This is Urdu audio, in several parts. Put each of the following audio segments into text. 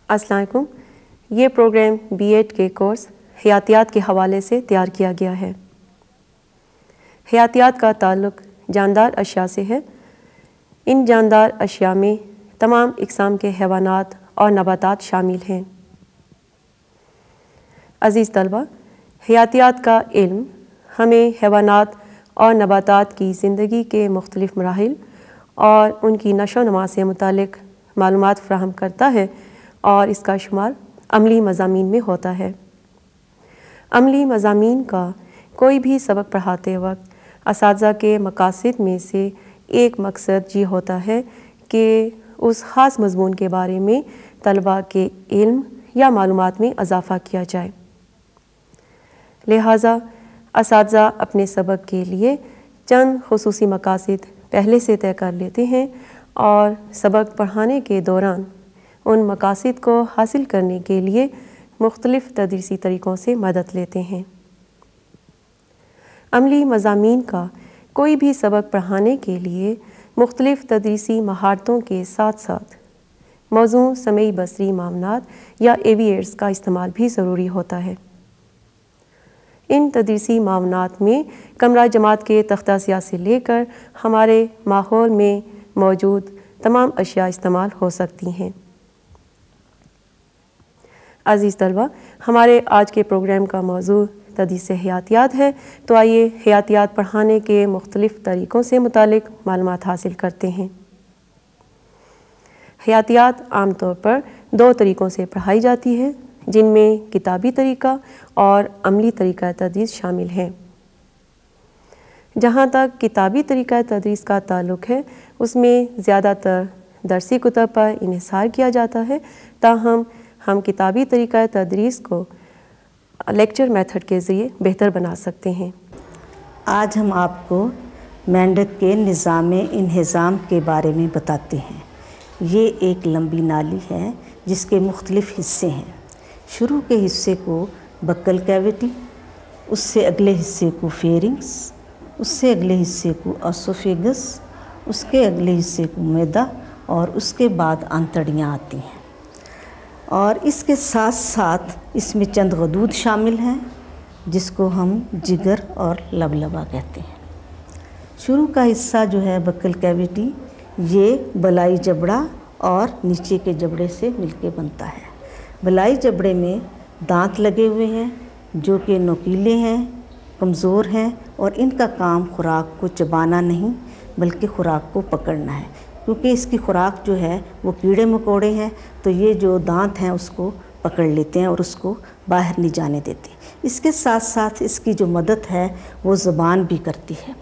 السلام علیکم۔ یہ پروگرام بی ایڈ کے کورس حیاتیات کے حوالے سے تیار کیا گیا ہے۔ حیاتیات کا تعلق جاندار اشیاء سے ہے۔ ان جاندار اشیاء میں تمام اقسام کے حیوانات اور نباتات شامل ہیں۔ عزیز طلبہ، حیاتیات کا علم ہمیں حیوانات اور نباتات کی زندگی کے مختلف مراحل اور ان کی نشو و نما سے متعلق معلومات فراہم کرتا ہے اور اس کا شمار عملی مضامین میں ہوتا ہے۔ عملی مضامین کا کوئی بھی سبق پڑھاتے وقت اساتذہ کے مقاصد میں سے ایک مقصد یہ ہوتا ہے کہ اس خاص مضمون کے بارے میں طلباء کے علم یا معلومات میں اضافہ کیا جائے۔ لہٰذا اساتذہ اپنے سبق کے لیے چند خصوصی مقاصد پہلے سے طے کر لیتے ہیں اور سبق پڑھانے کے دوران ان مقاصد کو حاصل کرنے کے لیے مختلف تدریسی طریقوں سے مدد لیتے ہیں۔ عملی مضامین کا کوئی بھی سبق پڑھانے کے لیے مختلف تدریسی مہارتوں کے ساتھ ساتھ موزوں سمعی بصری معاونات یا ایویئرز کا استعمال بھی ضروری ہوتا ہے۔ ان تدریسی معاونات میں کمرہ جماعت کے تختہ سیاہ سے لے کر ہمارے ماحول میں موجود تمام اشیاء استعمال ہو سکتی ہیں۔ عزیز طلبہ، ہمارے آج کے پروگرام کا موضوع تدریس حیاتیات ہے، تو آئیے حیاتیات پڑھانے کے مختلف طریقوں سے متعلق معلومات حاصل کرتے ہیں۔ حیاتیات عام طور پر دو طریقوں سے پڑھائی جاتی ہے، جن میں کتابی طریقہ اور عملی طریقہ تدریس شامل ہیں۔ جہاں تک کتابی طریقہ تدریس کا تعلق ہے، اس میں زیادہ تر درسی کتب پر انحصار کیا جاتا ہے، تاہم ہم کتابی طریقہ تدریس کو لیکچر میتھڈ کے ذریعے بہتر بنا سکتے ہیں۔ آج ہم آپ کو مینڈک کے نظام انہضام کے بارے میں بتاتے ہیں۔ یہ ایک لمبی نالی ہے جس کے مختلف حصے ہیں۔ شروع کے حصے کو بکل کیویٹی، اس سے اگلے حصے کو فیرنگس، اس سے اگلے حصے کو اسوفیگس، اس کے اگلے حصے کو معدہ اور اس کے بعد آنتڑیاں آتی ہیں۔ اور اس کے ساتھ ساتھ اس میں چند غدود شامل ہیں جس کو ہم جگر اور لبلبا کہتے ہیں۔ شروع کا حصہ جو ہے بکل کیویٹی، یہ بلائی جبڑا اور نیچے کے جبڑے سے مل کے بنتا ہے۔ بلائی جبڑے میں دانت لگے ہوئے ہیں جو کہ نوکیلے ہیں، کمزور ہیں، اور ان کا کام خوراک کو چبانا نہیں بلکہ خوراک کو پکڑنا ہے، کیونکہ اس کی خوراک جو ہے وہ کیڑے مکوڑے ہیں، تو یہ جو دانت ہیں اس کو پکڑ لیتے ہیں اور اس کو باہر نہیں جانے دیتے۔ اس کے ساتھ ساتھ اس کی جو مدد ہے وہ زبان بھی کرتی ہے۔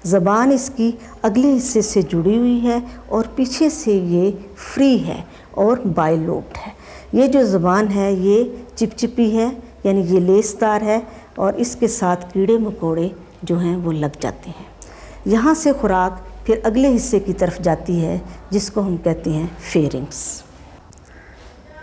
زبان اس کی اگلے حصے سے جڑی ہوئی ہے اور پیچھے سے یہ فری ہے اور بائی لوبڈ ہے۔ یہ جو زبان ہے یہ چپچپی ہے، یعنی یہ لیسدار ہے، اور اس کے ساتھ کیڑے مکوڑے جو ہیں وہ لگ جاتے ہیں۔ یہاں سے خوراک پھر اگلے حصے کی طرف جاتی ہے جس کو ہم کہتے ہیں فیرنگس۔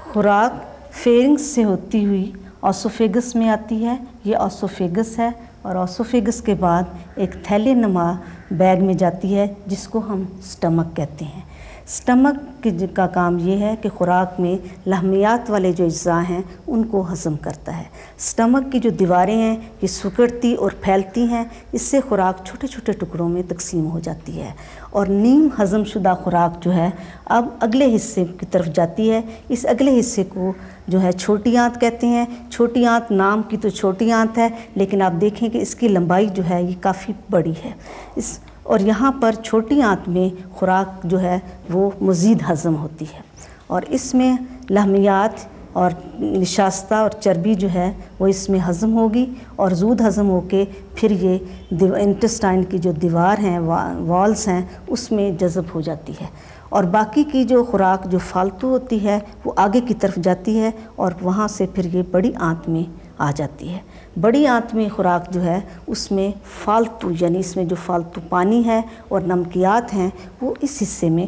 خوراک فیرنگس سے ہوتی ہوئی اسوفیگس میں آتی ہے، یہ اسوفیگس ہے، اور اسوفیگس کے بعد ایک تھیلے نما بیگ میں جاتی ہے جس کو ہم سٹمک کہتے ہیں۔ سٹمک کا کام یہ ہے کہ خوراک میں لحمیات والے جو اجزاء ہیں ان کو ہضم کرتا ہے۔ سٹمک کی جو دیواریں ہیں یہ سکڑتی اور پھیلتی ہیں، اس سے خوراک چھوٹے چھوٹے ٹکڑوں میں تقسیم ہو جاتی ہے، اور نیم ہضم شدہ خوراک جو ہے اب اگلے حصے کی طرف جاتی ہے۔ اس اگلے حصے کو جو ہے چھوٹی آنت کہتے ہیں۔ چھوٹی آنت نام کی تو چھوٹی آنت ہے، لیکن آپ دیکھیں کہ اس کی لمبائی جو ہے یہ کافی بڑی ہے، اور یہاں پر چھوٹی آنت میں خوراک جو ہے وہ مزید ہضم ہوتی ہے، اور اس میں لحمیات اور نشاستہ اور چربی جو ہے وہ اس میں ہضم ہوگی، اور زود ہضم ہو کے پھر یہ انٹسٹائن کی جو دیوار ہیں، والز ہیں، اس میں جذب ہو جاتی ہے، اور باقی کی جو خوراک جو فالتو ہوتی ہے وہ آگے کی طرف جاتی ہے، اور وہاں سے پھر یہ بڑی آنت میں آ جاتی ہے۔ بڑی آنت میں خوراک جو ہے اس میں فالتو، یعنی اس میں جو فالتو پانی ہے اور نمکیات ہیں وہ اس حصے میں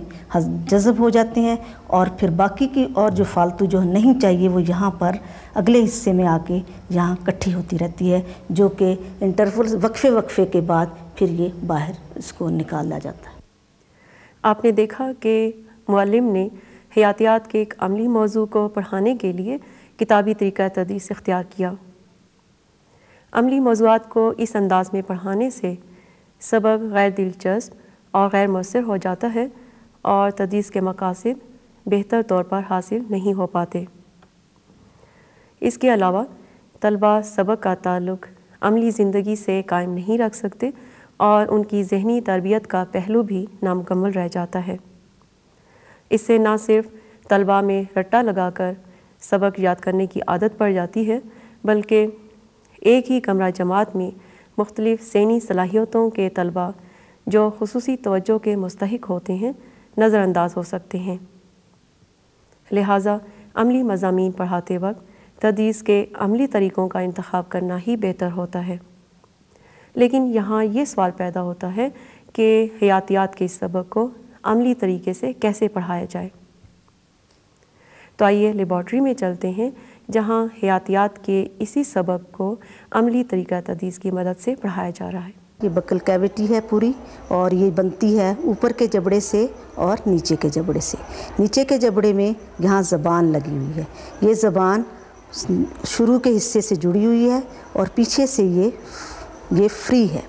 جذب ہو جاتے ہیں، اور پھر باقی کی اور جو فالتو جو نہیں چاہیے وہ یہاں پر اگلے حصے میں آ کے یہاں کٹھی ہوتی رہتی ہے، جو کہ انٹرول وقفے کے بعد پھر یہ باہر اس کو نکالا جاتا ہے۔ آپ نے دیکھا کہ معلم نے حیاتیات کے ایک عملی موضوع کو پڑھانے کے لیے کتابی طریقہ تدریس اختیار کیا۔ عملی موضوعات کو اس انداز میں پڑھانے سے سبق غیر دلچسپ اور غیر مؤثر ہو جاتا ہے اور تدریس کے مقاصد بہتر طور پر حاصل نہیں ہو پاتے۔ اس کے علاوہ طلبہ سبق کا تعلق عملی زندگی سے قائم نہیں رکھ سکتے اور ان کی ذہنی تربیت کا پہلو بھی نامکمل رہ جاتا ہے۔ اس سے نہ صرف طلبہ میں رٹا لگا کر سبق یاد کرنے کی عادت پڑ جاتی ہے، بلکہ ایک ہی کمرہ جماعت میں مختلف ذہنی صلاحیتوں کے طلبہ جو خصوصی توجہ کے مستحق ہوتے ہیں نظر انداز ہو سکتے ہیں۔ لہٰذا عملی مضامین پڑھاتے وقت تدریس کے عملی طریقوں کا انتخاب کرنا ہی بہتر ہوتا ہے۔ لیکن یہاں یہ سوال پیدا ہوتا ہے کہ حیاتیات کے اس سبق کو عملی طریقے سے کیسے پڑھایا جائے؟ تو آئیے لیبارٹری میں چلتے ہیں جہاں حیاتیات کے اسی سبق کو عملی طریقہ تدریس کی مدد سے پڑھایا جا رہا ہے۔ یہ بکل کیویٹی ہے پوری، اور یہ بنتی ہے اوپر کے جبڑے سے اور نیچے کے جبڑے سے۔ نیچے کے جبڑے میں یہاں زبان لگی ہوئی ہے، یہ زبان شروع کے حصے سے جڑی ہوئی ہے اور پیچھے سے یہ فری ہے،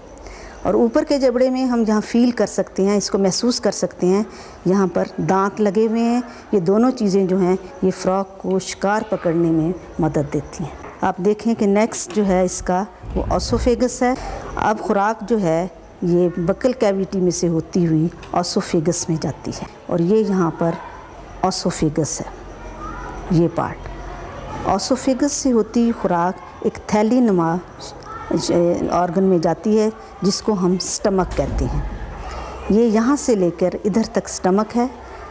اور اوپر کے جبڑے میں ہم جہاں فیل کر سکتے ہیں، اس کو محسوس کر سکتے ہیں، یہاں پر دانت لگے ہوئے ہیں۔ یہ دونوں چیزیں جو ہیں یہ فراق کو شکار پکڑنے میں مدد دیتی ہیں۔ آپ دیکھیں کہ نیکسٹ جو ہے اس کا وہ اوسوفیگس ہے۔ اب خوراک جو ہے یہ بکل کیویٹی میں سے ہوتی ہوئی اوسوفیگس میں جاتی ہے، اور یہ یہاں پر اوسوفیگس ہے۔ یہ پارٹ اوسوفیگس سے ہوتی خوراک ایک تھیلی نما آرگن میں جاتی ہے جس کو ہم سٹمک کہتے ہیں۔ یہ یہاں سے لے کر ادھر تک سٹمک ہے۔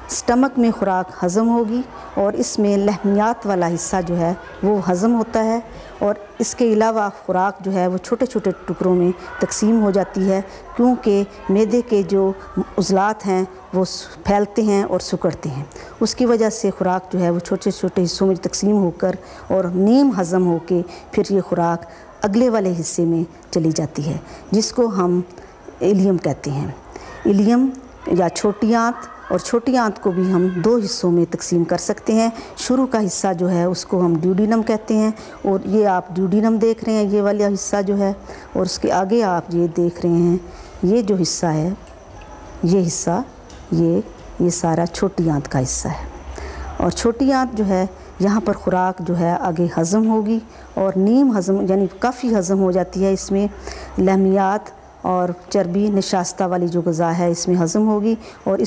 سٹمک میں خوراک ہضم ہوگی اور اس میں لحمیات والا حصہ جو ہے وہ ہضم ہوتا ہے، اور اس کے علاوہ خوراک جو ہے وہ چھوٹے چھوٹے ٹکڑوں میں تقسیم ہو جاتی ہے، کیونکہ معدے کے جو عضلات ہیں وہ پھیلتے ہیں اور سکڑتے ہیں۔ اس کی وجہ سے خوراک جو ہے وہ چھوٹے چھوٹے حصوں میں تقسیم ہو کر اور نیم ہضم ہو کے پھر یہ خوراک اگلے والے حصے میں چلی جاتی ہے، جس کو ہم ایلیم کہتے ہیں۔ ایلیم یا چھوٹی آنت، اور چھوٹی آنت کو بھی ہم دو حصوں میں تقسیم کر سکتے ہیں۔ شروع کا حصہ جو ہے اس کو ہم ڈیوڈینم کہتے ہیں، اور یہ آپ ڈیوڈینم دیکھ رہے ہیں، یہ والا حصہ جو ہے، اور اس کے آگے آپ یہ دیکھ رہے ہیں یہ جو حصہ ہے، یہ حصہ یہ سارا چھوٹی آنت کا حصہ ہے۔ اور چھوٹی آنت جو ہے یہاں پر خوراک جو ہے آگے ہضم ہوگی، اور نیم ہضم یعنی کافی ہضم ہو جاتی ہے۔ اس میں لحمیات اور چربی نشاستہ والی جو غذا ہے اس میں ہضم ہوگی، اور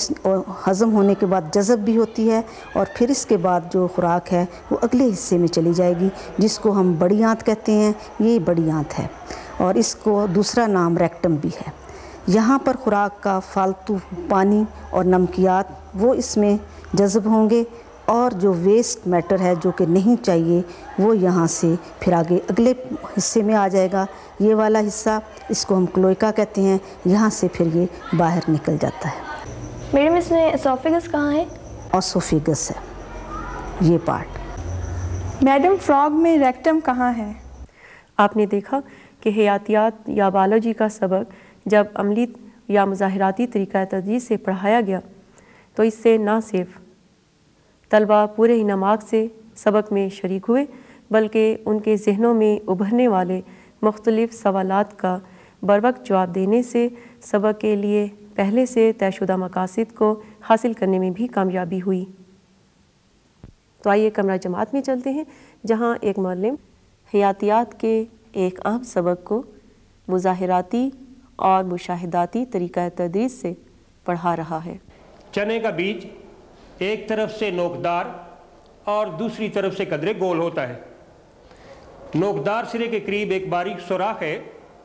ہضم ہونے کے بعد جذب بھی ہوتی ہے، اور پھر اس کے بعد جو خوراک ہے وہ اگلے حصے میں چلی جائے گی جس کو ہم بڑی آنت کہتے ہیں۔ یہ بڑی آنت ہے، اور اس کو دوسرا نام ریکٹم بھی ہے۔ یہاں پر خوراک کا فالتو پانی اور نمکیات وہ اس میں جذب ہوں گے، اور جو ویسٹ میٹر ہے جو کہ نہیں چاہیے وہ یہاں سے پھر آگے اگلے حصے میں آ جائے گا۔ یہ والا حصہ اس کو ہم کلوئکا کہتے ہیں، یہاں سے پھر یہ باہر نکل جاتا ہے۔ میڈم اس میں اسوفیگس کہاں ہے؟ اوسوفیگس ہے یہ پارٹ۔ میڈم فراگ میں ریکٹم کہاں ہے؟ آپ نے دیکھا کہ حیاتیات یا بایولوجی کا سبق جب عملی یا مظاہراتی طریقہ تدریس سے پڑھایا گیا تو اس سے نہ صرف طلبہ پورے انہماک سے سبق میں شریک ہوئے، بلکہ ان کے ذہنوں میں ابھرنے والے مختلف سوالات کا بروقت جواب دینے سے سبق کے لیے پہلے سے طے شدہ مقاصد کو حاصل کرنے میں بھی کامیابی ہوئی۔ تو آئیے کمرہ جماعت میں چلتے ہیں جہاں ایک معلم حیاتیات کے ایک اہم سبق کو مظاہراتی اور مشاہداتی طریقہ تدریس سے پڑھا رہا ہے۔ چنے کا بیج ایک طرف سے نوکدار اور دوسری طرف سے قدرے گول ہوتا ہے۔ نوکدار سرے کے قریب ایک باریک سوراخ ہے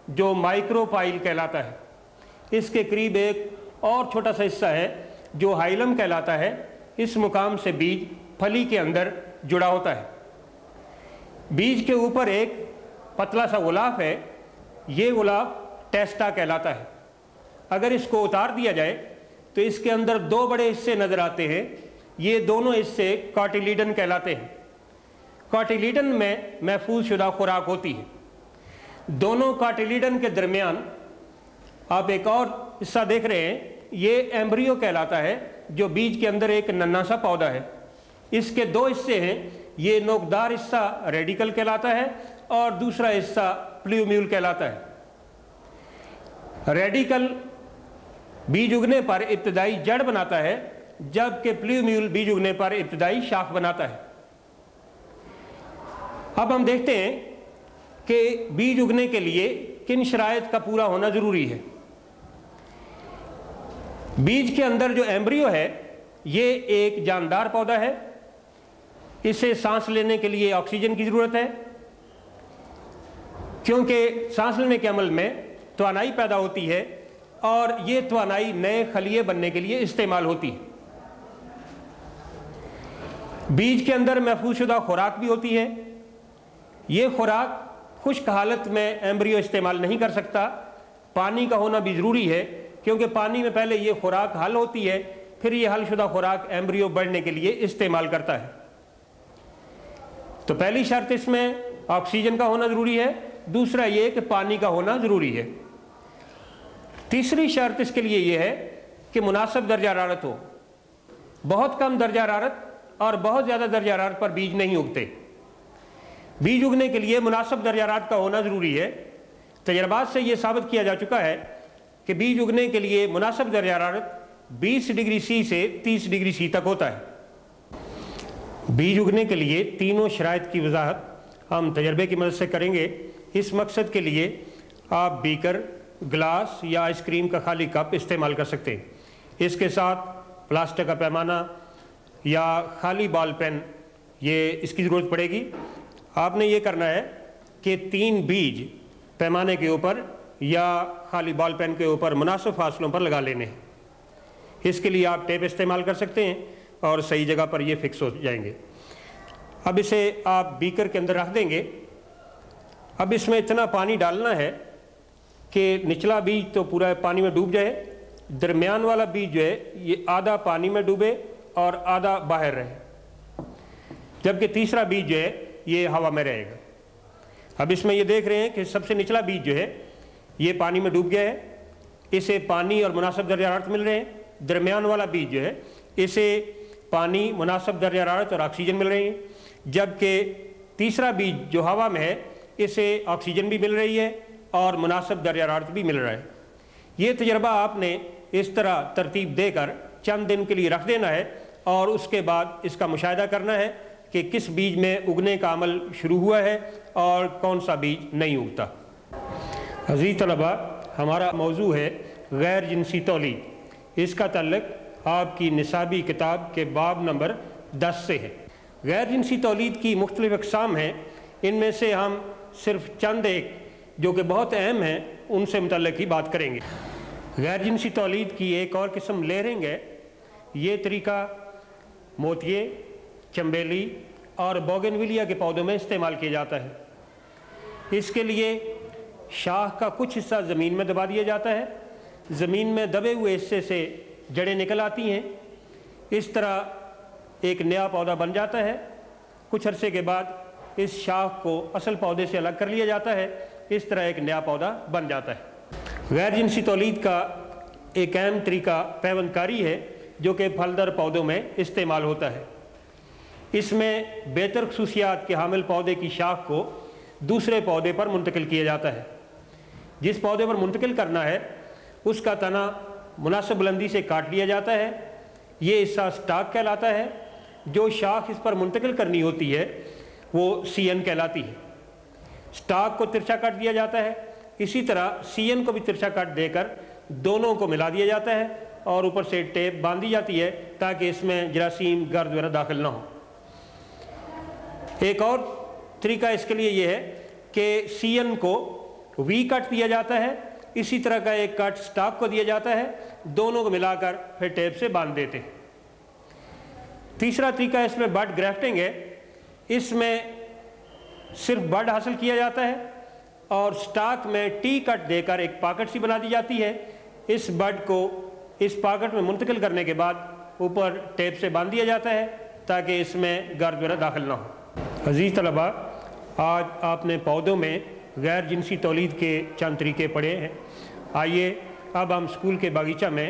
جو مائکرو پائل کہلاتا ہے۔ اس کے قریب ایک اور چھوٹا سا حصہ ہے جو ہائلم کہلاتا ہے۔ اس مقام سے بیج پھلی کے اندر جڑا ہوتا ہے۔ بیج کے اوپر ایک پتلا سا غلاف ہے، یہ غلاف ٹیسٹا کہلاتا ہے۔ اگر اس کو اتار دیا جائے تو اس کے اندر دو بڑے حصے نظر آتے ہیں، یہ دونوں حصے کاٹیلیڈن کہلاتے ہیں۔ کاٹیلیڈن میں محفوظ شدہ خوراک ہوتی ہے۔ دونوں کاٹیلیڈن کے درمیان آپ ایک اور حصہ دیکھ رہے ہیں، یہ ایمبریو کہلاتا ہے۔ جو بیج کے اندر ایک ننھا سا پودا ہے. اس کے دو حصے ہیں. یہ نوکدار حصہ ریڈیکل کہلاتا ہے اور دوسرا حصہ پلیومیول کہلاتا ہے. ریڈیکل بیج اگنے پر ابتدائی جڑ بناتا ہے جبکہ پلیومیول بیج اگنے پر ابتدائی شاخ بناتا ہے. اب ہم دیکھتے ہیں کہ بیج اگنے کے لیے کن شرائط کا پورا ہونا ضروری ہے. بیج کے اندر جو ایمبریو ہے یہ ایک جاندار پودا ہے. اسے سانس لینے کے لیے آکسیجن کی ضرورت ہے کیونکہ سانس لینے کے عمل میں توانائی پیدا ہوتی ہے اور یہ توانائی نئے خلیے بننے کے لیے استعمال ہوتی ہے. بیج کے اندر محفوظ شدہ خوراک بھی ہوتی ہے. یہ خوراک خشک حالت میں ایمبریو استعمال نہیں کر سکتا. پانی کا ہونا بھی ضروری ہے کیونکہ پانی میں پہلے یہ خوراک حل ہوتی ہے پھر یہ حل شدہ خوراک ایمبریو بڑھنے کے لیے استعمال کرتا ہے. تو پہلی شرط اس میں آکسیجن کا ہونا ضروری ہے. دوسرا یہ کہ پانی کا ہونا ضروری ہے. تیسری شرط اس کے لیے یہ ہے کہ مناسب درجہ حرارت ہو. بہت کم درجہ حرارت اور بہت زیادہ درجہ حرارت پر بیج نہیں اگتے. بیج اگنے کے لیے مناسب درجہ حرارت کا ہونا ضروری ہے. تجربات سے یہ ثابت کیا جا چکا ہے کہ بیج اگنے کے لیے مناسب درجہ حرارت 20 ڈگری سی سے 30 ڈگری سی تک ہوتا ہے. بیج اگنے کے لیے تینوں شرائط کی وضاحت ہم تجربے کی مدد سے کریں گے. اس مقصد کے لیے آپ بیکر، گلاس یا آئس کریم کا خالی کپ استعمال کر سکتے ہیں. اس کے ساتھ پلاسٹک کا پیمانہ یا خالی بال پین یہ اس کی ضرورت پڑے گی. آپ نے یہ کرنا ہے کہ 3 بیج پیمانے کے اوپر یا خالی بال پین کے اوپر مناسب فاصلوں پر لگا لینے ہیں. اس کے لیے آپ ٹیپ استعمال کر سکتے ہیں اور صحیح جگہ پر یہ فکس ہو جائیں گے. اب اسے آپ بیکر کے اندر رکھ دیں گے. اب اس میں اتنا پانی ڈالنا ہے کہ نچلا بیج تو پورا پانی میں ڈوب جائے, درمیان والا بیج جو ہے یہ آدھا پانی میں ڈوبے اور آدھا باہر رہے, جبکہ تیسرا بیج جو ہے یہ ہوا میں رہے گا. اب اس میں یہ دیکھ رہے ہیں کہ سب سے نچلا بیج جو ہے یہ پانی میں ڈوب گیا ہے, اسے پانی اور مناسب درجہ حرارت مل رہے ہیں. درمیان والا بیج جو ہے اسے پانی, مناسب درجہ حرارت اور آکسیجن مل رہی ہے, جبکہ تیسرا بیج جو ہوا میں ہے اسے آکسیجن بھی مل رہی ہے اور مناسب درجہ حرارت بھی مل رہا ہے. یہ تجربہ آپ نے اس طرح ترتیب دے کر چند دن کے لیے رکھ دینا ہے اور اس کے بعد اس کا مشاہدہ کرنا ہے کہ کس بیج میں اگنے کا عمل شروع ہوا ہے اور کون سا بیج نہیں اگتا. عزیز طلباء, ہمارا موضوع ہے غیر جنسی تولید. اس کا تعلق آپ کی نصابی کتاب کے باب نمبر 10 سے ہے. غیر جنسی تولید کی مختلف اقسام ہیں. ان میں سے ہم صرف چند ایک جو کہ بہت اہم ہیں ان سے متعلق ہی بات کریں گے. غیر جنسی تولید کی ایک اور قسم لیئرنگ ہے. یہ طریقہ موتیے, چمبیلی اور بوگنویلیا کے پودوں میں استعمال کیا جاتا ہے. اس کے لیے شاخ کا کچھ حصہ زمین میں دبا دیا جاتا ہے. زمین میں دبے ہوئے حصے سے جڑیں نکل آتی ہیں. اس طرح ایک نیا پودا بن جاتا ہے. کچھ عرصے کے بعد اس شاخ کو اصل پودے سے الگ کر لیا جاتا ہے. اس طرح ایک نیا پودا بن جاتا ہے. غیر جنسی تولید کا ایک اہم طریقہ پیوند کاری ہے جو کہ پھلدار پودوں میں استعمال ہوتا ہے. اس میں بہتر خصوصیات کے حامل پودے کی شاخ کو دوسرے پودے پر منتقل کیا جاتا ہے. جس پودے پر منتقل کرنا ہے اس کا تنا مناسب بلندی سے کاٹ لیا جاتا ہے. یہ حصہ سٹاک کہلاتا ہے. جو شاخ اس پر منتقل کرنی ہوتی ہے وہ سی این کہلاتی ہے. سٹاک کو ترچھا کاٹ دیا جاتا ہے. اسی طرح سی این کو بھی ترچھا کاٹ دے کر دونوں کو ملا دیا جاتا ہے اور اوپر سے ٹیپ باندھ دی جاتی ہے تاکہ اس میں جراثیم, گرد وغیرہ داخل نہ ہو. ایک اور طریقہ اس کے لیے یہ ہے کہ سی این کو وی کٹ دیا جاتا ہے. اسی طرح کا ایک کٹ سٹاک کو دیا جاتا ہے. دونوں کو ملا کر پھر ٹیپ سے باندھ دیتے ہیں. تیسرا طریقہ اس میں بڈ گرافٹنگ ہے. اس میں صرف بڈ حاصل کیا جاتا ہے اور سٹاک میں ٹی کٹ دے کر ایک پاکٹ سی بنا دی جاتی ہے. اس بڈ کو اس پاکٹ میں منتقل کرنے کے بعد اوپر ٹیپ سے باندھ دیا جاتا ہے تاکہ اس میں گرد وغیرہ داخل نہ ہو. عزیز طلباء, آج آپ نے پودوں میں غیر جنسی تولید کے چند طریقے پڑھے ہیں. آئیے اب ہم اسکول کے باغیچہ میں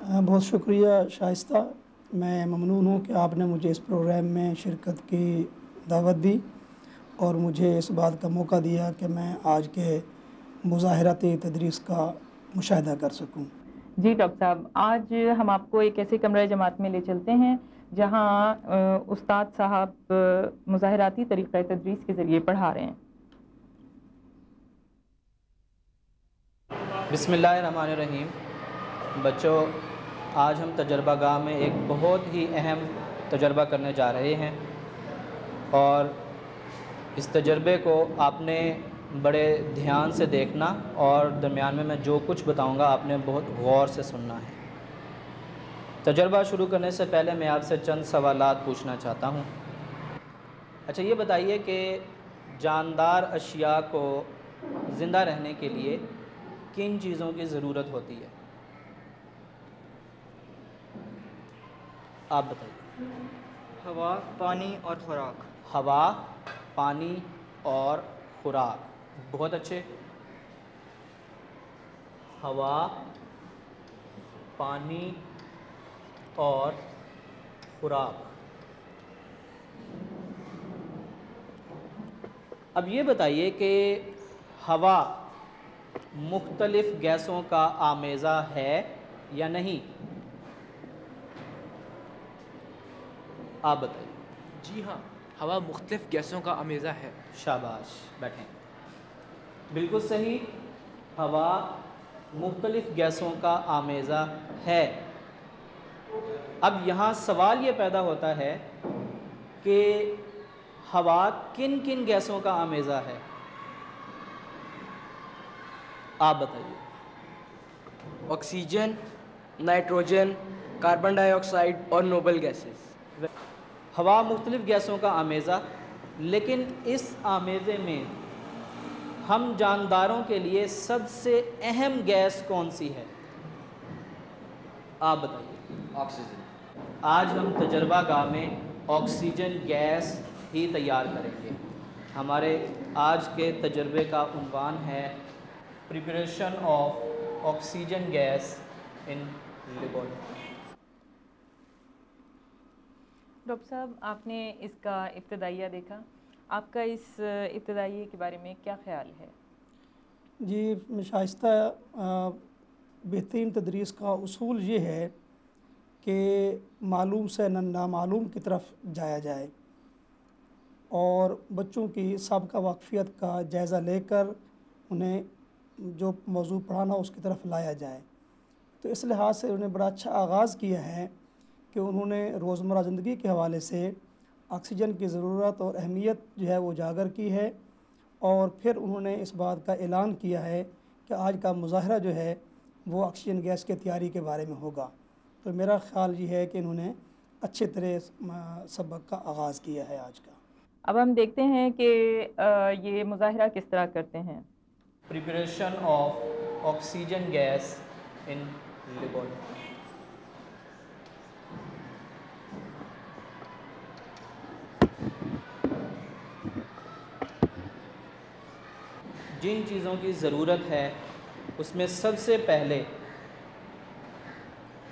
بہت شکریہ شائستہ، میں ممنون ہوں کہ آپ نے مجھے اس پروگرام میں شرکت کی دعوت دی اور مجھے اس بات کا موقع دیا کہ میں آج کے مظاہراتی تدریس کا مشاہدہ کر سکوں۔ جی ڈاکٹر صاحب، آج ہم آپ کو ایک ایسے کمرہ جماعت میں لے چلتے ہیں جہاں استاد صاحب مظاہراتی طریقہ تدریس کے ذریعے پڑھا رہے ہیں۔ بسم اللہ الرحمن الرحیم۔ بچوں، آج ہم تجربہ گاہ میں ایک بہت ہی اہم تجربہ کرنے جا رہے ہیں، اور اس تجربے کو آپ نے بڑے دھیان سے دیکھنا، اور درمیان میں جو کچھ بتاؤں گا آپ نے بہت غور سے سننا ہے۔ تجربہ شروع کرنے سے پہلے میں آپ سے چند سوالات پوچھنا چاہتا ہوں۔ اچھا، یہ بتائیے کہ جاندار اشیاء کو زندہ رہنے کے لیے کن چیزوں کی ضرورت ہوتی ہے؟ آپ بتائیے۔ ہوا، پانی اور خوراک۔ ہوا، پانی اور خوراک، بہت اچھے۔ ہوا، پانی اور خوراک۔ اب یہ بتائیے کہ ہوا مختلف گیسوں کا آمیزہ ہے یا نہیں؟ آپ بتائیے۔ جی ہاں، ہوا مختلف گیسوں کا آمیزہ ہے۔ شاباش، بیٹھیں۔ بالکل صحیح، ہوا مختلف گیسوں کا آمیزہ ہے۔ اب یہاں سوال یہ پیدا ہوتا ہے کہ ہوا کن کن گیسوں کا آمیزہ ہے؟ آپ بتائیے۔ آکسیجن، نائٹروجن، کاربن ڈائی آکسائڈ اور نوبل گیسز۔ ہوا مختلف گیسوں کا آمیزہ، لیکن اس آمیزے میں ہم جانداروں کے لیے سب سے اہم گیس کون سی ہے؟ آپ بتائیے۔ آکسیجن۔ آج ہم تجربہ گاہ میں آکسیجن گیس ہی تیار کریں گے۔ ہمارے آج کے تجربے کا عنوان ہے preparation of oxygen gas in laboratory. Doctor صاحب، آپ نے اس کا ابتدائیہ دیکھا، آپ کا اس ابتدائیے کے بارے میں کیا خیال ہے؟ جی شائستہ، بہترین تدریس کا اصول یہ ہے کہ معلوم سے نامعلوم کی طرف جایا جائے اور بچوں کی سابقہ واقفیت کا جائزہ لے کر انہیں جو موضوع پڑھانا اس کی طرف لایا جائے۔ تو اس لحاظ سے انہوں نے بڑا اچھا آغاز کیا ہے کہ انہوں نے روزمرہ زندگی کے حوالے سے آکسیجن کی ضرورت اور اہمیت جو ہے وہ اجاگر کی ہے، اور پھر انہوں نے اس بات کا اعلان کیا ہے کہ آج کا مظاہرہ جو ہے وہ آکسیجن گیس کی تیاری کے بارے میں ہوگا۔ تو میرا خیال یہ ہے کہ انہوں نے اچھے طرح سبق کا آغاز کیا ہے آج کا۔ اب ہم دیکھتے ہیں کہ یہ مظاہرہ کس طرح کرتے ہیں۔ Preparation of oxygen gas in laboratory. جن چیزوں کی ضرورت ہے اس میں سب سے پہلے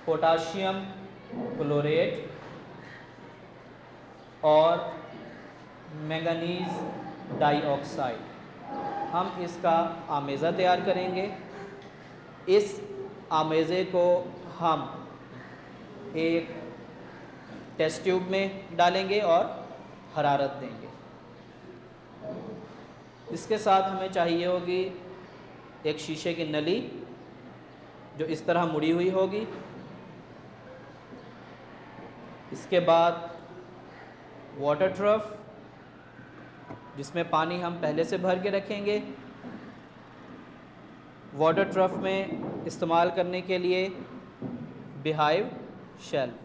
پوٹاشیم کلوریٹ اور مینگنیز ڈائی آکسائڈ، ہم اس کا آمیزہ تیار کریں گے۔ اس آمیزے کو ہم ایک ٹیسٹ ٹیوب میں ڈالیں گے اور حرارت دیں گے۔ اس کے ساتھ ہمیں چاہیے ہوگی ایک شیشے کی نلی جو اس طرح مڑی ہوئی ہوگی۔ اس کے بعد واٹر ٹرف جس میں پانی ہم پہلے سے بھر کے رکھیں گے۔ واٹر ٹرف میں استعمال کرنے کے لیے بیہائیو شیلف۔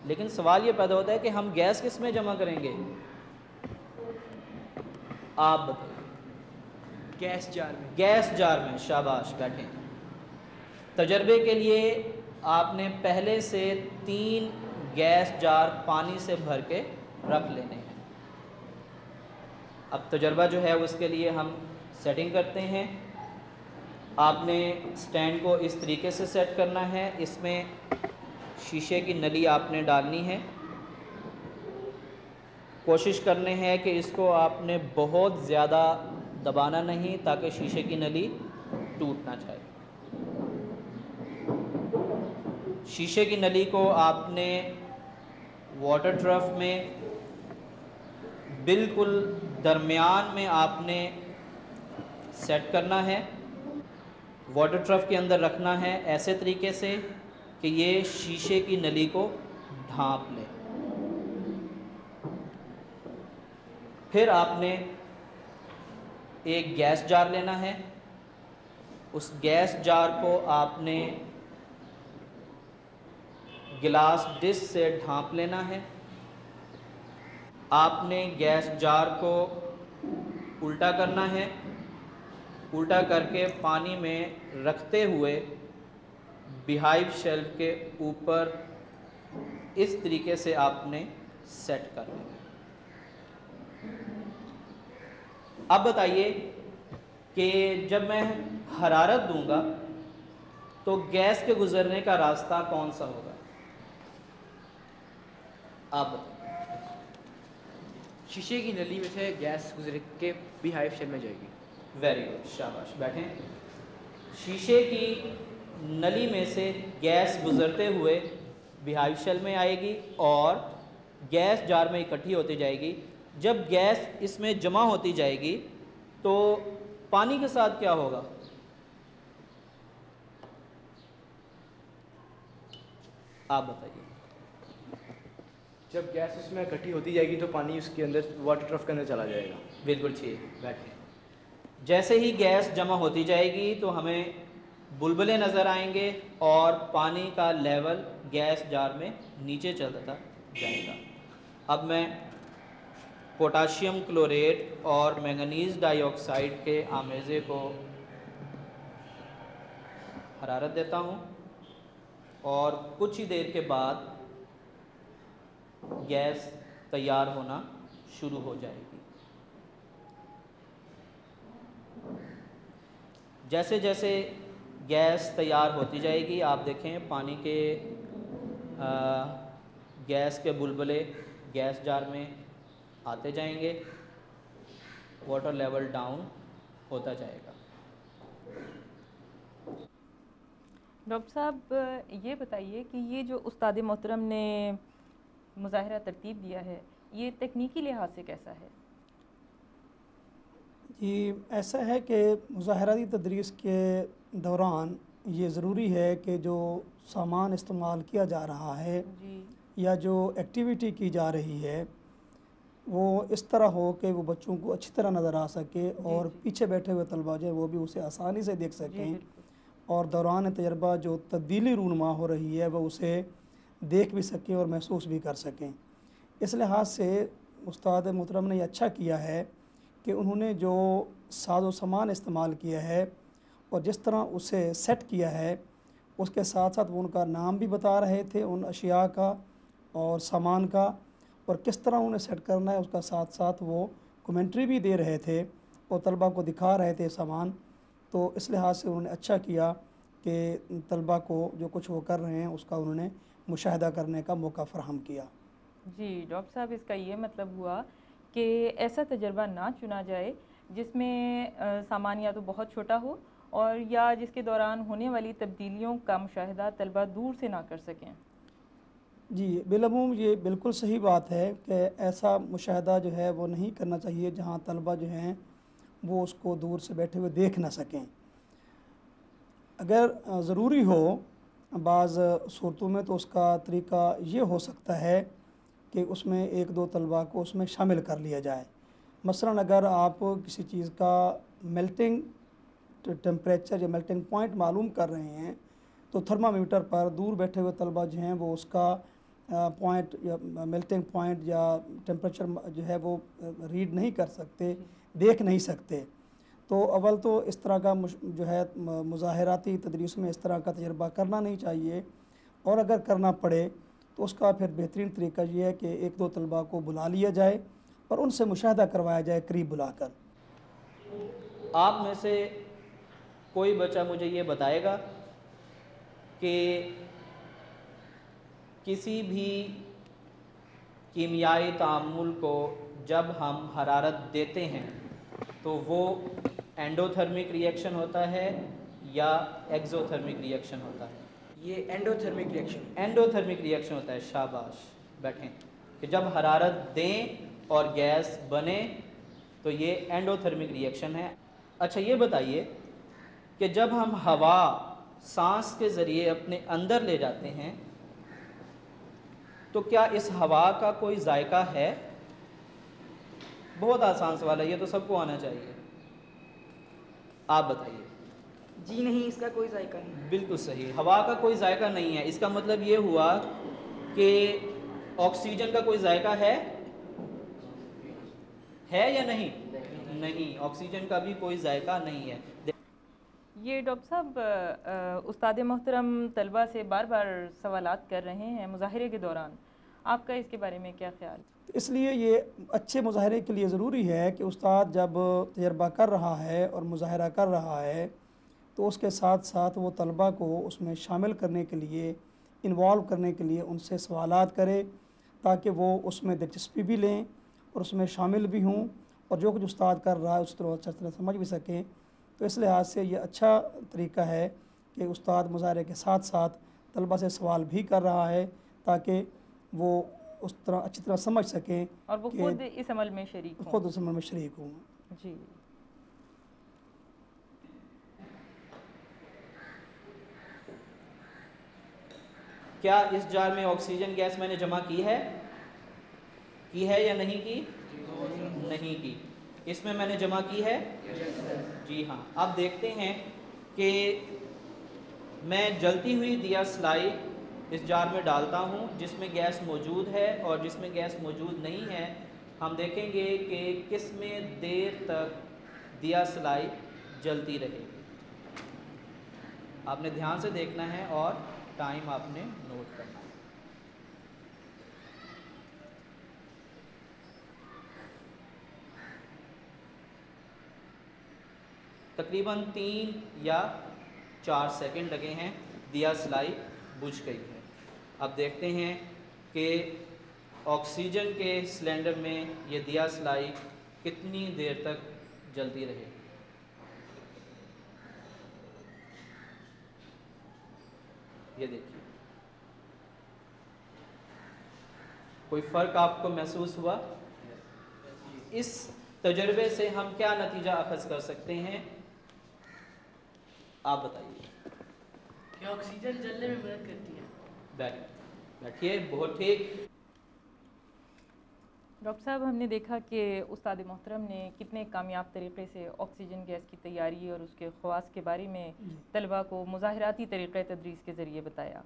لیکن سوال یہ پیدا ہوتا ہے کہ ہم گیس کس میں جمع کریں گے؟ آپ بتائیے۔ گیس جار میں۔ گیس جار میں، شاباش، بیٹھیں۔ تجربے کے لیے آپ نے پہلے سے 3 گیس جار پانی سے بھر کے رکھ لینے ہیں۔ اب تجربہ جو ہے اس کے لیے ہم سیٹنگ کرتے ہیں۔ آپ نے سٹینڈ کو اس طریقے سے سیٹ کرنا ہے، اس میں شیشے کی نلی آپ نے ڈالنی ہے. کوشش کرنے ہے کہ اس کو آپ نے بہت زیادہ دبانا نہیں تاکہ شیشے کی نلی ٹوٹ نہ جائے. شیشے کی نلی کو آپ نے واٹر ٹرف میں بالکل درمیان میں آپ نے سیٹ کرنا ہے. واٹر ٹرف کے اندر رکھنا ہے ایسے طریقے سے کہ یہ شیشے کی نلی کو ڈھانپ لے. پھر آپ نے ایک گیس جار لینا ہے. اس گیس جار کو آپ نے گلاس ڈش سے ڈھانپ لینا ہے. آپ نے گیس جار کو الٹا کرنا ہے. الٹا کر کے پانی میں رکھتے ہوئے بیہائیو شیلف کے اوپر اس طریقے سے آپ نے سیٹ کر لینا ہے. اب بتائیے کہ جب میں حرارت دوں گا تو گیس کے گزرنے کا راستہ کون سا ہوگا؟ آپ بتائیے. شیشے کی نلی میں سے گیس گزر کے بیہائیو شیل میں جائے گی. ویری گڈ، شاباش، بیٹھیں. شیشے کی نلی میں سے گیس گزرتے ہوئے بیہائیو شیل میں آئے گی اور گیس جار میں اکٹھی ہوتی جائے گی. جب گیس اس میں جمع ہوتی جائے گی تو پانی کے ساتھ کیا ہوگا؟ آپ بتائیے. جب گیس اس میں اکٹھی ہوتی جائے گی تو پانی اس کے اندر واٹر ٹرف کے اندر چلا جائے گا. بالکل ٹھیک، بیٹھیں. جیسے ہی گیس جمع ہوتی جائے گی تو ہمیں بلبلے نظر آئیں گے اور پانی کا لیول گیس جار میں نیچے چلتا جائے گا. اب میں پوٹاشیم کلوریٹ اور مینگنیز ڈائی آکسائڈ کے آمیزے کو حرارت دیتا ہوں اور کچھ ہی دیر کے بعد گیس تیار ہونا شروع ہو جائے گی. جیسے جیسے گیس تیار ہوتی جائے گی آپ دیکھیں پانی کے گیس کے بلبلے گیس جار میں آتے جائیں گے، واٹر لیول ڈاؤن ہوتا جائے گا. ڈاکٹر صاحب یہ بتائیے کہ یہ جو استاد محترم نے مظاہرہ ترتیب دیا ہے یہ تکنیکی لحاظ سے کیسا ہے؟ جی ایسا ہے کہ مظاہراتی تدریس کے دوران یہ ضروری ہے کہ جو سامان استعمال کیا جا رہا ہے یا جو ایکٹیویٹی کی جا رہی ہے وہ اس طرح ہو کہ وہ بچوں کو اچھی طرح نظر آ سکے اور پیچھے بیٹھے ہوئے طلباء جو وہ بھی اسے آسانی سے دیکھ سکیں اور دوران تجربہ جو تبدیلی رونما ہو رہی ہے وہ اسے دیکھ بھی سکیں اور محسوس بھی کر سکیں. اس لحاظ سے استاد محترم نے یہ اچھا کیا ہے کہ انہوں نے جو ساز و سامان استعمال کیا ہے اور جس طرح اسے سیٹ کیا ہے اس کے ساتھ ساتھ وہ ان کا نام بھی بتا رہے تھے ان اشیاء کا اور سامان کا اور کس طرح انہیں سیٹ کرنا ہے اس کا ساتھ ساتھ وہ کومنٹری بھی دے رہے تھے اور طلباء کو دکھا رہے تھے سامان. تو اس لحاظ سے انہوں نے اچھا کیا کہ طلباء کو جو کچھ وہ کر رہے ہیں اس کا انہوں نے مشاہدہ کرنے کا موقع فراہم کیا. جی ڈاکٹر صاحب اس کا یہ مطلب ہوا کہ ایسا تجربہ نہ چنا جائے جس میں سامان یا تو بہت چھوٹا ہو اور یا جس کے دوران ہونے والی تبدیلیوں کا مشاہدہ طلباء دور سے نہ کر سکیں. جی بالعموم یہ بالکل صحیح بات ہے کہ ایسا مشاہدہ جو ہے وہ نہیں کرنا چاہیے جہاں طلباء جو ہیں وہ اس کو دور سے بیٹھے ہوئے دیکھ نہ سکیں. اگر ضروری ہو بعض صورتوں میں تو اس کا طریقہ یہ ہو سکتا ہے کہ اس میں ایک دو طلباء کو اس میں شامل کر لیا جائے. مثلا اگر آپ کسی چیز کا میلٹنگ ٹیمپریچر یا میلٹنگ پوائنٹ معلوم کر رہے ہیں تو تھرمامیٹر پر دور بیٹھے ہوئے طلباء جو ہیں وہ اس کا پوائنٹ یا میلٹنگ پوائنٹ یا ٹیمپریچر جو ہے وہ ریڈ نہیں کر سکتے، دیکھ نہیں سکتے. تو اول تو اس طرح کا جو ہے مظاہراتی تدریس میں اس طرح کا تجربہ کرنا نہیں چاہیے اور اگر کرنا پڑے تو اس کا پھر بہترین طریقہ یہ ہے کہ ایک دو طلباء کو بلا لیا جائے اور ان سے مشاہدہ کروایا جائے قریب بلا کر. آپ میں سے کوئی بچہ مجھے یہ بتائے گا کہ کسی بھی کیمیائی تعامل کو جب ہم حرارت دیتے ہیں تو وہ اینڈوتھرمک ریئیکشن ہوتا ہے یا ایگزوتھرمک ریئیکشن ہوتا ہے؟ یہ اینڈوتھرمک ریئیکشن اینڈوتھرمک ریئیکشن ہوتا ہے. شاباش، بیٹھیں. کہ جب حرارت دیں اور گیس بنے تو یہ اینڈوتھرمک ریئیکشن ہے. اچھا یہ بتائیے کہ جب ہم ہوا سانس کے ذریعے اپنے اندر لے جاتے ہیں تو کیا اس ہوا کا کوئی ذائقہ ہے؟ بہت آسان سوال ہے، یہ تو سب کو آنا چاہیے. آپ بتائیے. جی نہیں، اس کا کوئی ذائقہ نہیں. بالکل صحیح، ہوا کا کوئی ذائقہ نہیں ہے. اس کا مطلب یہ ہوا کہ آکسیجن کا کوئی ذائقہ ہے یا نہیں؟ نہیں، آکسیجن کا بھی کوئی ذائقہ نہیں ہے. یہ ڈاکٹر صاحب استاد محترم طلبہ سے بار بار سوالات کر رہے ہیں مظاہرے کے دوران، آپ کا اس کے بارے میں کیا خیال؟ اس لیے یہ اچھے مظاہرے کے لیے ضروری ہے کہ استاد جب تجربہ کر رہا ہے اور مظاہرہ کر رہا ہے تو اس کے ساتھ ساتھ وہ طلبہ کو اس میں شامل کرنے کے لیے، انوالو کرنے کے لیے ان سے سوالات کرے تاکہ وہ اس میں دلچسپی بھی لیں اور اس میں شامل بھی ہوں اور جو کچھ استاد کر رہا ہے اس طرح اچھا طرح سمجھ بھی سکیں. تو اس لحاظ سے یہ اچھا طریقہ ہے کہ استاد مظاہرے کے ساتھ ساتھ طلبہ سے سوال بھی کر رہا ہے تاکہ وہ اس طرح اچھی طرح سمجھ سکیں اور وہ خود اس عمل میں شریک ہوں. خود اس عمل میں شریک ہوں. جی. کیا اس جار میں آکسیجن گیس میں نے جمع کی ہے یا نہیں کی؟ نہیں کی. اس میں نے جمع کی ہے؟ جی ہاں. اب دیکھتے ہیں کہ میں جلتی ہوئی دیا سلائی اس جار میں ڈالتا ہوں جس میں گیس موجود ہے اور جس میں گیس موجود نہیں ہے. ہم دیکھیں گے کہ کس میں دیر تک دیا سلائی جلتی رہے گی. آپ نے دھیان سے دیکھنا ہے اور ٹائم آپ نے نوٹ کرنا ہے. تقریباً 3 یا 4 سیکنڈ لگے ہیں، دیا سلائی بجھ گئی ہے. اب دیکھتے ہیں کہ آکسیجن کے سلنڈر میں یہ دیا سلائی کتنی دیر تک جلتی رہے. یہ دیکھیے، کوئی فرق آپ کو محسوس ہوا؟ اس تجربے سے ہم کیا نتیجہ اخذ کر سکتے ہیں؟ آپ بتائیے. کہ آکسیجن جلنے میں مدد کرتی ہے. بیٹھیے. بہت ٹھیک. ڈاکٹر صاحب ہم نے دیکھا کہ استاد محترم نے کتنے کامیاب طریقے سے آکسیجن گیس کی تیاری اور اس کے خواص کے بارے میں طلباء کو مظاہراتی طریقہ تدریس کے ذریعے بتایا.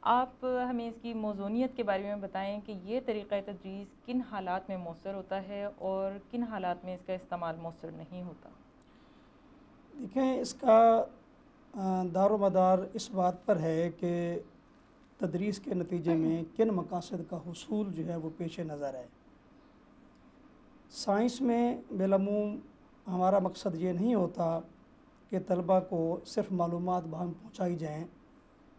آپ ہمیں اس کی موضوعیت کے بارے میں بتائیں کہ یہ طریقہ تدریس کن حالات میں مؤثر ہوتا ہے اور کن حالات میں اس کا استعمال مؤثر نہیں ہوتا؟ دیکھیں، اس کا دار و مدار اس بات پر ہے کہ تدریس کے نتیجے میں کن مقاصد کا حصول جو ہے وہ پیش نظر ہے. سائنس میں بالعموم ہمارا مقصد یہ نہیں ہوتا کہ طلبہ کو صرف معلومات بہم پہنچائی جائیں،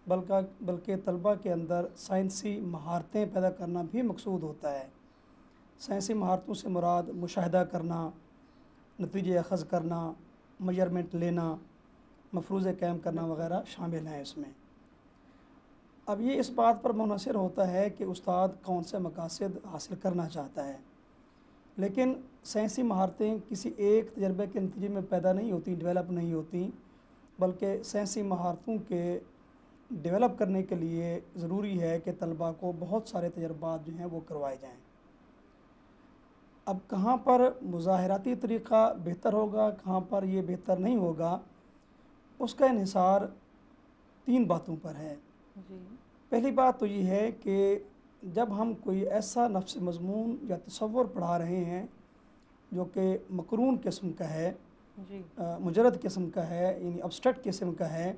بلکہ طلبہ کے اندر سائنسی مہارتیں پیدا کرنا بھی مقصود ہوتا ہے. سائنسی مہارتوں سے مراد مشاہدہ کرنا، نتیجے اخذ کرنا، میجرمنٹ لینا، مفروضے قائم کرنا وغیرہ شامل ہیں اس میں. اب یہ اس بات پر منحصر ہوتا ہے کہ استاد کون سے مقاصد حاصل کرنا چاہتا ہے. لیکن سائنسی مہارتیں کسی ایک تجربے کے نتیجے میں پیدا نہیں ہوتی، ڈیولپ نہیں ہوتی، بلکہ سائنسی مہارتوں کے ڈیولپ کرنے کے لیے ضروری ہے کہ طلباء کو بہت سارے تجربات جو ہیں وہ کروائے جائیں. اب کہاں پر مظاہراتی طریقہ بہتر ہوگا، کہاں پر یہ بہتر نہیں ہوگا، اس کا انحصار 3 باتوں پر ہے. پہلی بات تو یہ ہے کہ جب ہم کوئی ایسا نفس مضمون یا تصور پڑھا رہے ہیں جو کہ مقرون قسم کا ہے، مجرد قسم کا ہے، یعنی ابسٹریکٹ قسم کا ہے،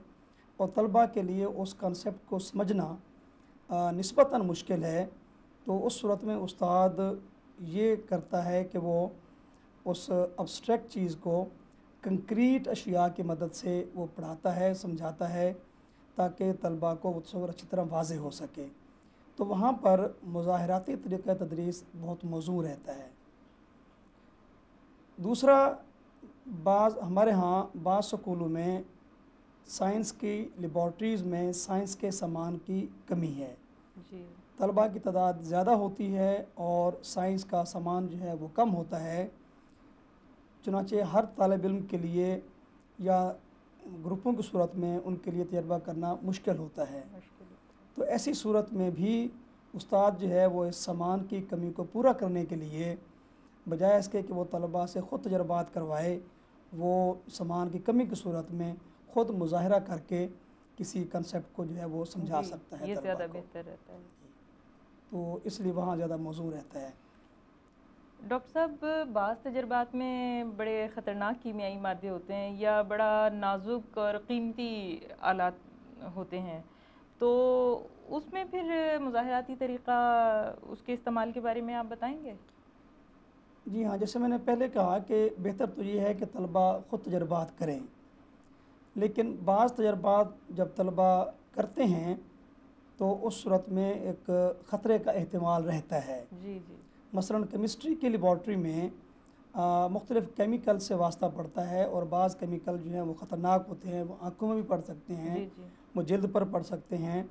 اور طلباء کے لیے اس کنسیپٹ کو سمجھنا نسبتاً مشکل ہے، تو اس صورت میں استاد یہ کرتا ہے کہ وہ اس ابسٹریکٹ چیز کو کنکریٹ اشیاء کی مدد سے وہ پڑھاتا ہے، سمجھاتا ہے تاکہ طلباء کو وہ تصور اچھی طرح واضح ہو سکے، تو وہاں پر مظاہراتی طریقہ تدریس بہت موزوں رہتا ہے۔ دوسرا، ہمارے ہاں بعض سکولوں میں سائنس کی لیبارٹریز میں سائنس کے سامان کی کمی ہے، طلباء کی تعداد زیادہ ہوتی ہے اور سائنس کا سامان جو ہے وہ کم ہوتا ہے، چنانچہ ہر طالب علم کے لیے یا گروپوں کی صورت میں ان کے لیے تجربہ کرنا مشکل ہوتا ہے۔ تو ایسی صورت میں بھی استاد جو ہے وہ اس سامان کی کمی کو پورا کرنے کے لیے بجائے اس کے کہ وہ طلباء سے خود تجربات کروائے، وہ سامان کی کمی کی صورت میں خود مظاہرہ کر کے کسی کنسیپٹ کو جو ہے وہ سمجھا سکتا ہے، یہ طلباء زیادہ کو۔ بہتر رہتا ہے۔ تو اس لیے وہاں زیادہ موزوں رہتا ہے۔ ڈاکٹر صاحب، بعض تجربات میں بڑے خطرناک کیمیائی مادے ہوتے ہیں یا بڑا نازک اور قیمتی آلات ہوتے ہیں، تو اس میں پھر مظاہراتی طریقہ اس کے استعمال کے بارے میں آپ بتائیں گے؟ جی ہاں، جیسے میں نے پہلے کہا کہ بہتر تو یہ ہے کہ طلباء خود تجربات کریں، لیکن بعض تجربات جب طلباء کرتے ہیں تو اس صورت میں ایک خطرے کا احتمال رہتا ہے۔ جی جی۔ مثلاً کیمسٹری کی لیبارٹری میں مختلف کیمیکل سے واسطہ پڑتا ہے، اور بعض کیمیکل جو ہیں وہ خطرناک ہوتے ہیں، وہ آنکھوں میں بھی پڑ سکتے ہیں، وہ جلد پر پڑ سکتے ہیں،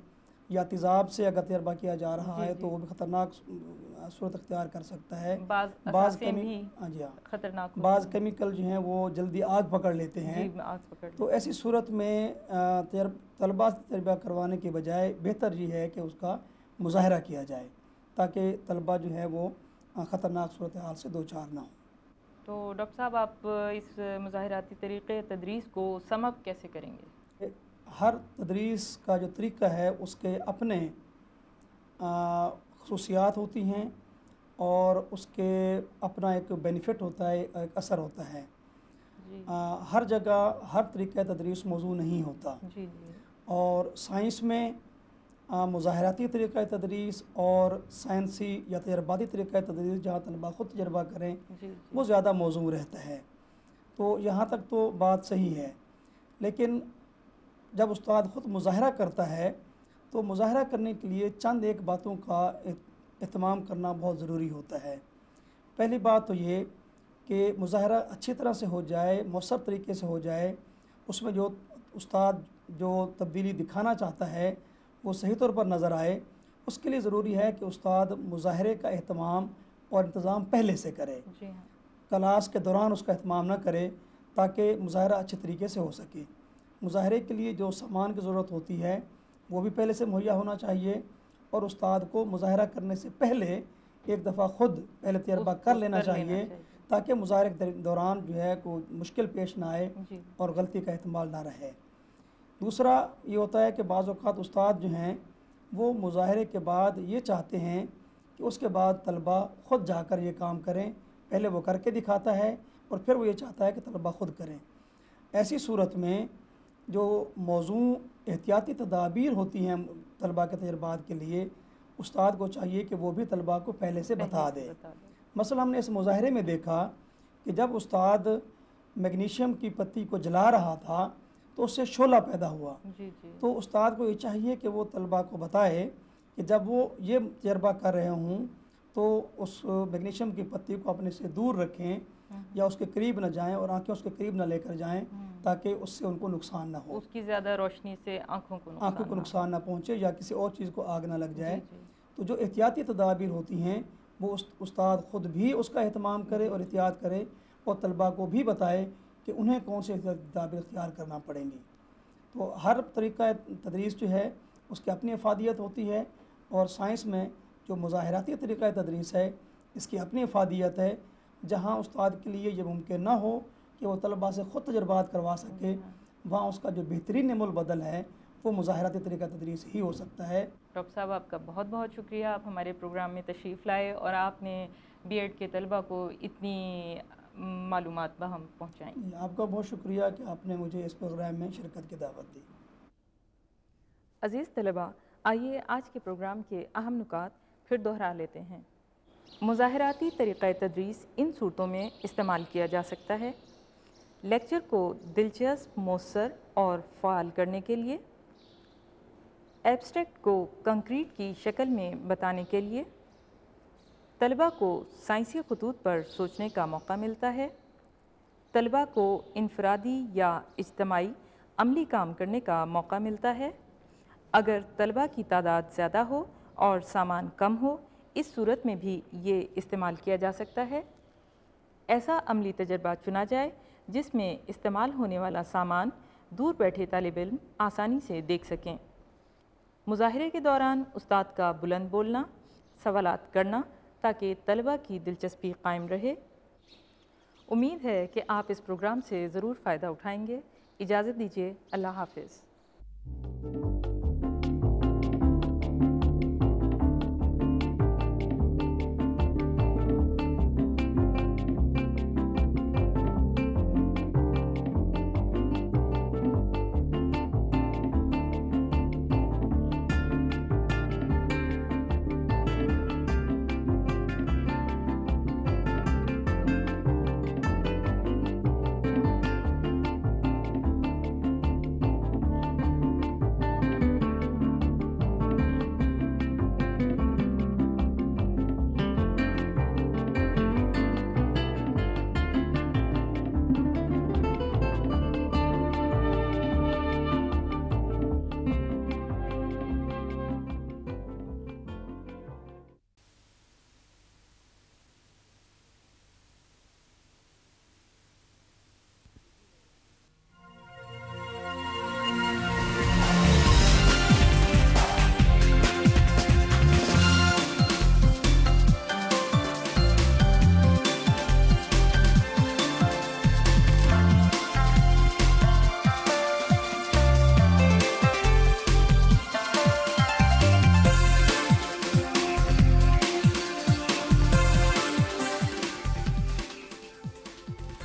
یا تیزاب سے اگر تجربہ کیا جا رہا ہے تو وہ بھی خطرناک صورت اختیار کر سکتا ہے۔ بعض کیمیکل جو ہیں وہ جلدی آگ پکڑ لیتے ہیں، تو ایسی صورت میں طلباء سے تجربہ کروانے کے بجائے بہتر یہ ہے کہ اس کا مظاہرہ کیا جائے تاکہ طلباء جو ہے وہ خطرناک صورتحال سے دوچار نہ ہوں۔ تو ڈاکٹر صاحب، آپ اس مظاہراتی طریقے تدریس کو سم اپ کیسے کریں گے؟ ہر تدریس کا جو طریقہ ہے اس کے اپنے خصوصیات ہوتی ہیں اور اس کے اپنا ایک بینیفٹ ہوتا ہے، ایک اثر ہوتا ہے۔ ہر جگہ ہر طریقہ تدریس موضوع نہیں ہوتا، اور سائنس میں مظاہراتی طریقہ تدریس اور سائنسی یا تجرباتی طریقہ تدریس جہاں طلباء خود تجربہ کریں وہ زیادہ موزوں رہتا ہے۔ تو یہاں تک تو بات صحیح ہے، لیکن جب استاد خود مظاہرہ کرتا ہے تو مظاہرہ کرنے کے لیے چند ایک باتوں کا اہتمام کرنا بہت ضروری ہوتا ہے۔ پہلی بات تو یہ کہ مظاہرہ اچھی طرح سے ہو جائے، مؤثر طریقے سے ہو جائے، اس میں جو استاد جو تبدیلی دکھانا چاہتا ہے وہ صحیح طور پر نظر آئے، اس کے لیے ضروری ہے کہ استاد مظاہرے کا اہتمام اور انتظام پہلے سے کرے، کلاس کے دوران اس کا اہتمام نہ کرے تاکہ مظاہرہ اچھے طریقے سے ہو سکے۔ مظاہرے کے لیے جو سامان کی ضرورت ہوتی ہے وہ بھی پہلے سے مہیا ہونا چاہیے، اور استاد کو مظاہرہ کرنے سے پہلے ایک دفعہ خود پہلے تجربہ کر لینا چاہیے تاکہ مظاہرے کے دوران جو ہے کوئی مشکل پیش نہ آئے اور غلطی کا احتمال نہ رہے۔ دوسرا یہ ہوتا ہے کہ بعض اوقات استاد جو ہیں وہ مظاہرے کے بعد یہ چاہتے ہیں کہ اس کے بعد طلباء خود جا کر یہ کام کریں، پہلے وہ کر کے دکھاتا ہے اور پھر وہ یہ چاہتا ہے کہ طلباء خود کریں۔ ایسی صورت میں جو موضوع احتیاطی تدابیر ہوتی ہیں طلباء کے تجربات کے لیے، استاد کو چاہیے کہ وہ بھی طلباء کو پہلے سے بتا دے۔ مثلا ہم نے اس مظاہرے میں دیکھا کہ جب استاد میگنیشیم کی پتی کو جلا رہا تھا تو اس سے شعلہ پیدا ہوا، تو استاد کو یہ چاہیے کہ وہ طلباء کو بتائے کہ جب وہ یہ تجربہ کر رہے ہوں تو اس میگنیشیم کی پتی کو اپنے سے دور رکھیں یا اس کے قریب نہ جائیں اور آنکھیں اس کے قریب نہ لے کر جائیں تاکہ اس سے ان کو نقصان نہ ہو، اس کی زیادہ روشنی سے آنکھوں کو نقصان نہ پہنچے یا کسی اور چیز کو آگ نہ لگ جائے۔ تو جو احتیاطی تدابیر ہوتی ہیں وہ استاد خود بھی اس کا اہتمام کرے اور احتیاط کرے، اور طلباء کو بھی بتائے کہ انہیں کون سے احتیاطی تدابیر اختیار کرنا پڑیں گی۔ تو ہر طریقہ تدریس جو ہے اس کی اپنی افادیت ہوتی ہے، اور سائنس میں جو مظاہراتی طریقہ تدریس ہے اس کی اپنی افادیت ہے۔ جہاں استاد کے لیے یہ ممکن نہ ہو کہ وہ طلباء سے خود تجربات کروا سکے، وہاں اس کا جو بہترین نعم البدل ہے وہ مظاہراتی طریقہ تدریس ہی ہو سکتا ہے۔ ڈاکٹر صاحب، آپ کا بہت بہت شکریہ، آپ ہمارے پروگرام میں تشریف لائے اور آپ نے بی ایڈ کے طلباء کو اتنی معلومات بہم پہنچائیں۔ آپ کا بہت شکریہ کہ آپ نے مجھے اس پروگرام میں شرکت کی دعوت دی۔ عزیز طلباء، آئیے آج کے پروگرام کے اہم نکات پھر دہرا لیتے ہیں۔ مظاہراتی طریقہ تدریس ان صورتوں میں استعمال کیا جا سکتا ہے لیکچر کو دلچسپ، مؤثر اور فعال کرنے کے لیے، ایبسٹریکٹ کو کنکریٹ کی شکل میں بتانے کے لیے، طلبہ کو سائنسی خطوط پر سوچنے کا موقع ملتا ہے، طلبہ کو انفرادی یا اجتماعی عملی کام کرنے کا موقع ملتا ہے۔ اگر طلبہ کی تعداد زیادہ ہو اور سامان کم ہو، اس صورت میں بھی یہ استعمال کیا جا سکتا ہے۔ ایسا عملی تجربہ چنا جائے جس میں استعمال ہونے والا سامان دور بیٹھے طالب علم آسانی سے دیکھ سکیں۔ مظاہرے کے دوران استاد کا بلند بولنا، سوالات کرنا تاکہ طلبہ کی دلچسپی قائم رہے۔ امید ہے کہ آپ اس پروگرام سے ضرور فائدہ اٹھائیں گے۔ اجازت دیجیے، اللہ حافظ۔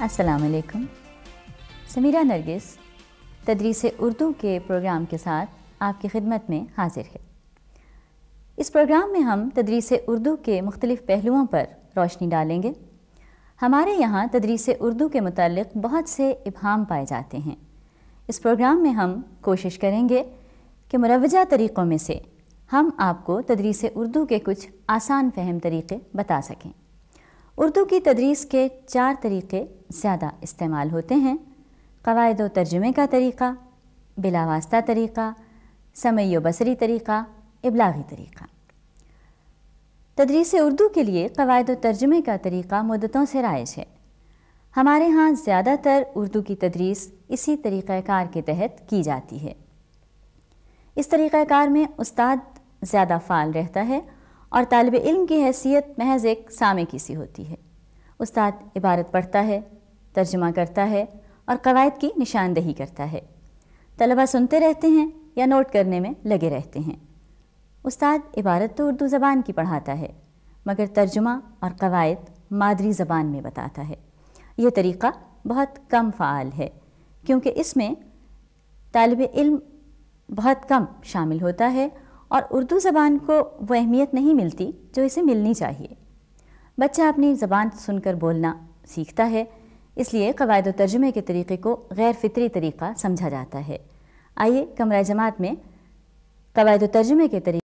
السلام علیکم۔ سمیرہ نرگس تدریس اردو کے پروگرام کے ساتھ آپ کی خدمت میں حاضر ہے۔ اس پروگرام میں ہم تدریس اردو کے مختلف پہلوؤں پر روشنی ڈالیں گے۔ ہمارے یہاں تدریس اردو کے متعلق بہت سے ابہام پائے جاتے ہیں۔ اس پروگرام میں ہم کوشش کریں گے کہ مروجہ طریقوں میں سے ہم آپ کو تدریس اردو کے کچھ آسان فہم طریقے بتا سکیں۔ اردو کی تدریس کے 4 طریقے زیادہ استعمال ہوتے ہیں: قواعد و ترجمے کا طریقہ، بلا واسطہ طریقہ، سمعی و بصری طریقہ، ابلاغی طریقہ۔ تدریس اردو کے لیے قواعد و ترجمے کا طریقہ مدتوں سے رائج ہے۔ ہمارے ہاں زیادہ تر اردو کی تدریس اسی طریقہ کار کے تحت کی جاتی ہے۔ اس طریقہ کار میں استاد زیادہ فعال رہتا ہے اور طالب علم کی حیثیت محض ایک سامع کی سی ہوتی ہے۔ استاد عبارت پڑھتا ہے، ترجمہ کرتا ہے اور قواعد کی نشاندہی کرتا ہے۔ طلبہ سنتے رہتے ہیں یا نوٹ کرنے میں لگے رہتے ہیں۔ استاد عبارت تو اردو زبان کی پڑھاتا ہے، مگر ترجمہ اور قواعد مادری زبان میں بتاتا ہے۔ یہ طریقہ بہت کم فعال ہے کیونکہ اس میں طالب علم بہت کم شامل ہوتا ہے اور اردو زبان کو وہ اہمیت نہیں ملتی جو اسے ملنی چاہیے۔ بچہ اپنی زبان سن کر بولنا سیکھتا ہے، اس لیے قواعد و ترجمے کے طریقے کو غیر فطری طریقہ سمجھا جاتا ہے۔ آئیے کمرہ جماعت میں قواعد و ترجمے کے طریقے